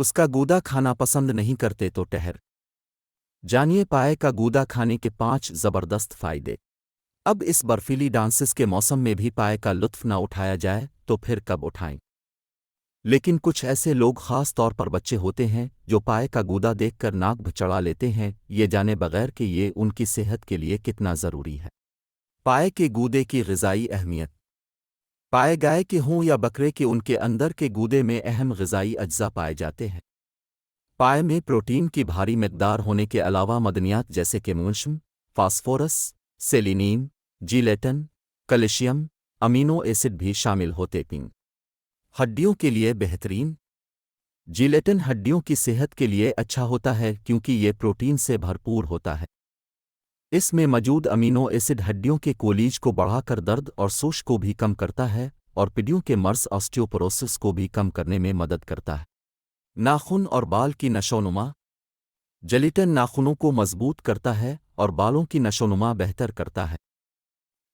اس کا گودا کھانا پسند نہیں کرتے تو ٹہر جانیے پائے کا گودا کھانے کے 5 زبردست فائدے۔ اب اس برفیلی ڈانسز کے موسم میں بھی پائے کا لطف نہ اٹھایا جائے تو پھر کب اٹھائیں؟ لیکن کچھ ایسے لوگ خاص طور پر بچے ہوتے ہیں جو پائے کا گودا دیکھ کر ناک بھچڑا لیتے ہیں، یہ جانے بغیر کہ یہ ان کی صحت کے لیے کتنا ضروری ہے۔ پائے کے گودے کی غذائی اہمیت۔ پائے گائے کے ہوں یا بکرے کے، ان کے اندر کے گودے میں اہم غذائی اجزاء پائے جاتے ہیں۔ پائے میں پروٹین کی بھاری مقدار ہونے کے علاوہ معدنیات جیسے کہ magnesium, phosphorus, selenium, gelatin, calcium, amino acid بھی شامل ہوتے ہیں۔ ہڈیوں کے لیے بہترین۔ جیلیٹن ہڈیوں کی صحت کے لیے اچھا ہوتا ہے کیونکہ یہ پروٹین سے بھرپور ہوتا ہے۔ اس میں موجود امینو ایسڈ ہڈیوں کے کولیج کو بڑھا کر درد اور سوج کو بھی کم کرتا ہے اور پڈیوں کے مرض آسٹیوپروسس کو بھی کم کرنے میں مدد کرتا ہے۔ ناخن اور بال کی نشوونما۔ جیلیٹن ناخنوں کو مضبوط کرتا ہے اور بالوں کی نشوونما بہتر کرتا ہے۔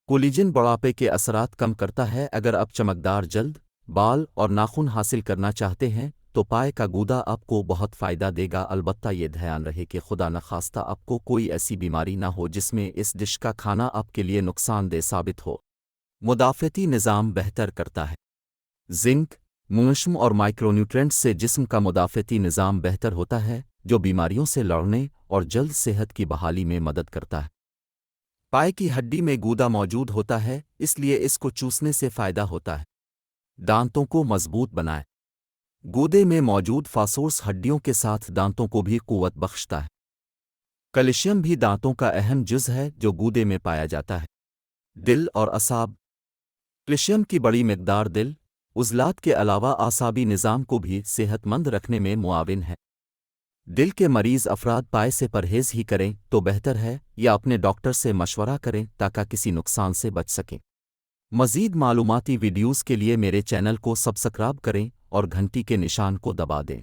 کولیجن بڑھاپے کے اثرات کم کرتا ہے۔ اگر آپ چمکدار جلد، بال اور ناخن حاصل کرنا چاہتے ہیں تو پائے کا گودا آپ کو بہت فائدہ دے گا، البتہ یہ دھیان رہے کہ خدا نخواستہ آپ کو کوئی ایسی بیماری نہ ہو جس میں اس ڈش کا کھانا آپ کے لیے نقصان دہ ثابت ہو۔ مدافعتی نظام بہتر کرتا ہے۔ زنک، میگنیشیم اور مائکرونیوٹرینٹس سے جسم کا مدافعتی نظام بہتر ہوتا ہے جو بیماریوں سے لڑنے اور جلد صحت کی بحالی میں مدد کرتا ہے۔ پائے کی ہڈی میں گودا موجود ہوتا ہے، اس لیے اس کو چوسنے سے فائدہ ہوتا ہے۔ دانتوں کو مضبوط بنائے۔ گودے میں موجود فاسفورس ہڈیوں کے ساتھ دانتوں کو بھی قوت بخشتا ہے۔ کیلشیم بھی دانتوں کا اہم جز ہے جو گودے میں پایا جاتا ہے۔ دل اور اعصاب۔ کیلشیم کی بڑی مقدار دل، عضلات کے علاوہ اعصابی نظام کو بھی صحت مند رکھنے میں معاون ہے۔ دل کے مریض افراد پائے سے پرہیز ہی کریں تو بہتر ہے یا اپنے ڈاکٹر سے مشورہ کریں تاکہ کسی نقصان سے بچ سکیں۔ مزید معلوماتی ویڈیوز کے لیے میرے چینل کو سبسکرائب کریں اور گھنٹی کے نشان کو دبا دیں۔